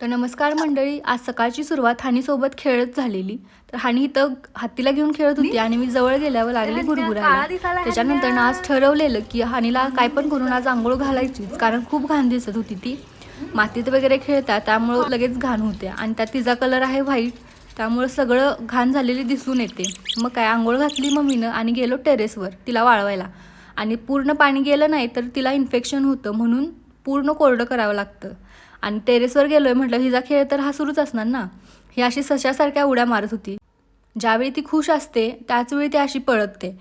तर नमस्कार मंडळी, आज सकाळची सुरुवात हानीसोबत खेळत झालेली. तर हानी इथं हत्तीला घेऊन खेळत होती आणि मी जवळ गेल्यावर लागली गुरगुरायला. त्याच्यानंतर आज ठरवलेलं की हानीला काय पण करून आज आंघोळ घालायचीच, कारण खूप घाण दिसत होती ती. मातीत वगैरे खेळतात त्यामुळं लगेच घाण होते आणि त्यात तिचा कलर आहे व्हाईट, त्यामुळं सगळं घाण झालेली दिसून येते. मग काय आंघोळ घातली मम्मीनं आणि गेलो टेरेसवर तिला वाळवायला. आणि पूर्ण पाणी गेलं नाही तर तिला इन्फेक्शन होतं, म्हणून पूर्ण कोरडं करावं लागतं. आणि टेरेसवर गेलोय म्हटलं हिचा खेळ तर हा सुरूच असणार ना. ही अशी सशासारख्या उड्या मारत होती. ज्यावेळी ती खुश असते त्याचवेळी ती अशी पळते.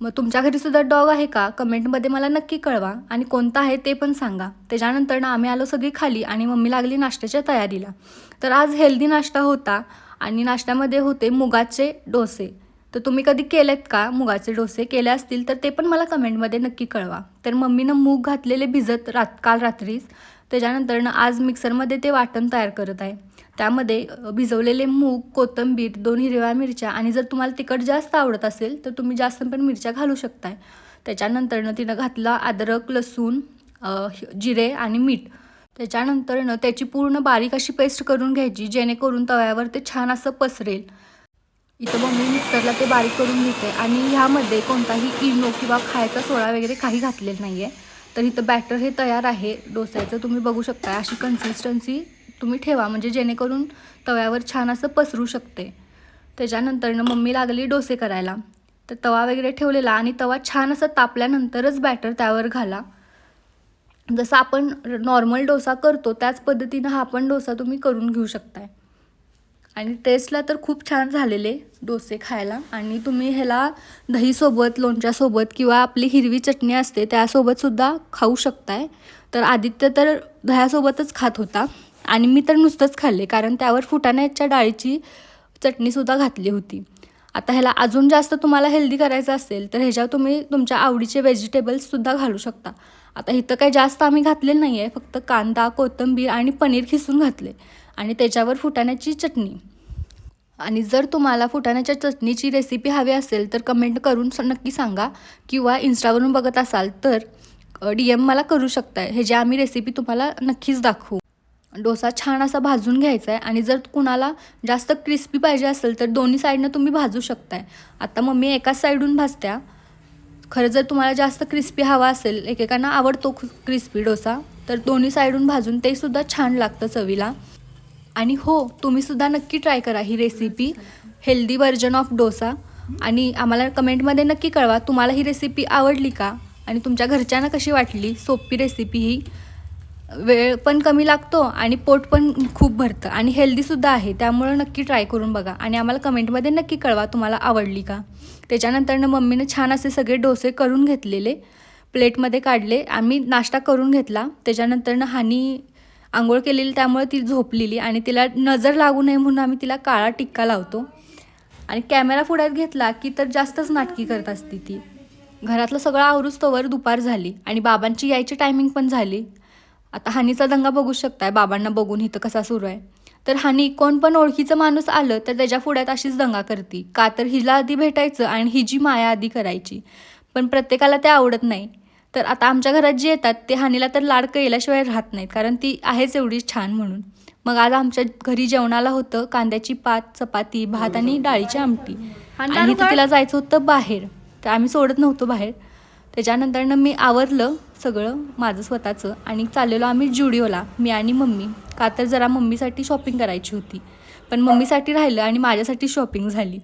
मग तुमच्या घरी सुद्धा डॉग आहे का? कमेंटमध्ये मला नक्की कळवा आणि कोणता आहे ते पण सांगा. त्याच्यानंतर ना आम्ही आलो सगळी खाली आणि मम्मी लागली नाश्त्याच्या तयारीला. तर आज हेल्दी नाश्ता होता आणि नाश्त्यामध्ये होते मुगाचे डोसे. तर तुम्ही कधी केलेत का मुगाचे डोसे? केले असतील तर ते पण मला कमेंटमध्ये नक्की कळवा. तर मम्मीनं मूग घातलेले भिजत काल रात्रीच. त्याच्यानंतर आज मिक्सरमध्ये ते वाटण तयार करत आहे. त्यामध्ये भिजवलेले मूग, कोथिंबीर, 2 हिरव्या मिरच्या आणि जर तुम्हाला तिखट जास्त आवडत असेल तर तुम्ही जास्त पण मिरच्या घालू शकताय. त्याच्यानंतर तिनं घातला अद्रक, लसूण, जिरे आणि मीठ. त्याच्यानंतर त्याची पूर्ण बारीक अशी पेस्ट करून घ्यायची, जेणेकरून तव्यावर ते छान असं पसरेल. इथं मम्मी मिक्सरला ते बारीक करून घेते आणि ह्यामध्ये कोणताही इनो किंवा खायचा सोडा वगैरे काही घातलेलं नाही आहे. तर इथं बॅटर हे तयार आहे डोस्याचं, तुम्ही बघू शकता. अशी कन्सिस्टन्सी तुम्ही ठेवा म्हणजे जेणेकरून तव्यावर छान असं पसरू शकते. त्याच्यानंतर मम्मी लागली डोसे करायला. तर तवा वगैरे ठेवलेला आणि तवा छान असं तापल्यानंतरच बॅटर त्यावर घाला. जसं आपण नॉर्मल डोसा करतो त्याच पद्धतीनं हा पण डोसा तुम्ही करून घेऊ शकताय. आणि टेस्टला तर खूप छान झालेले डोसे खायला. आणि तुम्ही ह्याला दहीसोबत, लोणच्यासोबत किंवा आपली हिरवी चटणी असते त्यासोबतसुद्धा खाऊ शकताय. तर आदित्य तर दह्यासोबतच खात होता आणि मी तर नुसतंच खाल्ले, कारण त्यावर फुटाण्याच्या डाळीची चटणीसुद्धा घातली होती. आता ह्याला अजून जास्त तुम्हाला हेल्दी करायचं असेल तर ह्याच्यावर तुम्ही तुमच्या आवडीचे व्हेजिटेबल्ससुद्धा घालू शकता. आता इथं काही जास्त आम्ही घातलेलं नाही आहे, फक्त कांदा, कोथिंबीर आणि पनीर खिसून घातले आणि त्याच्यावर फुटाण्याची चटणी. आणि जर तुम्हाला फुटाण्याच्या चटणीची रेसिपी हवी असेल तर कमेंट करून नक्की सांगा, किंवा इंस्टावरून बघत असाल तर DM मला करू शकताय. हे जे आम्ही रेसिपी तुम्हाला नक्कीच दाखवू. डोसा छान असा भाजून घ्यायचा आहे आणि जर कुणाला जास्त क्रिस्पी पाहिजे असेल तर दोन्ही साईडनं तुम्ही भाजू शकताय. आता मम्मी एकाच साईडून भाजत्या. खरं जर तुम्हाला जास्त क्रिस्पी हवा असेल, एकेकांना आवडतो क्रिस्पी डोसा, तर दोन्ही साईडून भाजून ते सुद्धा छान लागतं चवीला. आणि हो, तुम्हीसुद्धा नक्की ट्राय करा ही recipe, healthy version of dosa. आणि आम्हाला कमेंटमध्ये नक्की कळवा तुम्हाला ही रेसिपी आवडली का आणि तुमच्या घरच्यांना कशी वाटली. सोपी रेसिपी ही, वेळ पण कमी लागतो आणि पोट पण खूप भरतं आणि हेल्दीसुद्धा आहे. त्यामुळं नक्की ट्राय करून बघा आणि आम्हाला कमेंटमध्ये नक्की कळवा तुम्हाला आवडली का. त्याच्यानंतर मम्मीनं छान असे सगळे डोसे करून घेतलेले प्लेटमध्ये काढले. आम्ही नाश्ता करून घेतला. त्याच्यानंतर हानी आंघोळ केलेली त्यामुळे ती झोपलेली आणि तिला नजर लागू नये म्हणून आम्ही तिला काळा टिक्का लावतो. आणि कॅमेरा पुढ्यात घेतला की तर जास्तच नाटकी करत असते ती. घरातलं सगळं आवरूस्तोवर दुपार झाली आणि बाबांची यायची टायमिंग पण झाली. आता हानीचा दंगा बघू शकताय बाबांना बघून इथं कसा सुरू आहे. तर हानी कोण पण ओळखीचं माणूस आलं तर त्याच्या पुढ्यात अशीच दंगा करते, का तर हिला आधी भेटायचं आणि हिची माया आधी करायची. पण प्रत्येकाला ते आवडत नाही. तर आता आमच्या घरात जे येतात ते हानीला तर लाड केल्याशिवाय राहत नाहीत, कारण ती आहेच एवढी छान म्हणून. मग आज आमच्या घरी जेवणाला होतं कांद्याची पात, चपाती, भात आणि डाळीची आमटी. आणि इथं तिला जायचं होतं बाहेर, तर आम्ही सोडत नव्हतो बाहेर. त्याच्यानंतर मी आवरलं सगळं माझं स्वतःचं आणि चाललेलो आम्ही जुडिओला, मी आणि मम्मी. का तर जरा मम्मीसाठी शॉपिंग करायची होती, पण मम्मीसाठी राहिलं आणि माझ्यासाठी शॉपिंग झाली.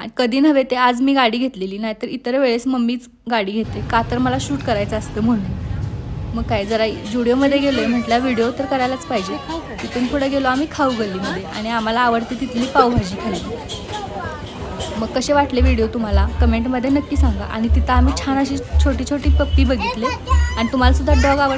आणि कधी नव्हे ते आज मी गाडी घेतलेली, नाहीतर इतर वेळेस मम्मीच गाडी घेते, का तर मला शूट करायचं असतं म्हणून. मग काय जरा जुडिओमध्ये गेलो आहे म्हटलं व्हिडिओ तर करायलाच पाहिजे. तिथून पुढे गेलो आम्ही खाऊ गल्लीमध्ये आणि आम्हाला आवडते तिथली पावभाजी खाल्ली. मग कसे वाटले व्हिडिओ तुम्हाला कमेंटमध्ये नक्की सांगा. आणि तिथं आम्ही छान अशी छोटी छोटी पप्पी बघितले आणि तुम्हाला सुद्धा डॉग आवड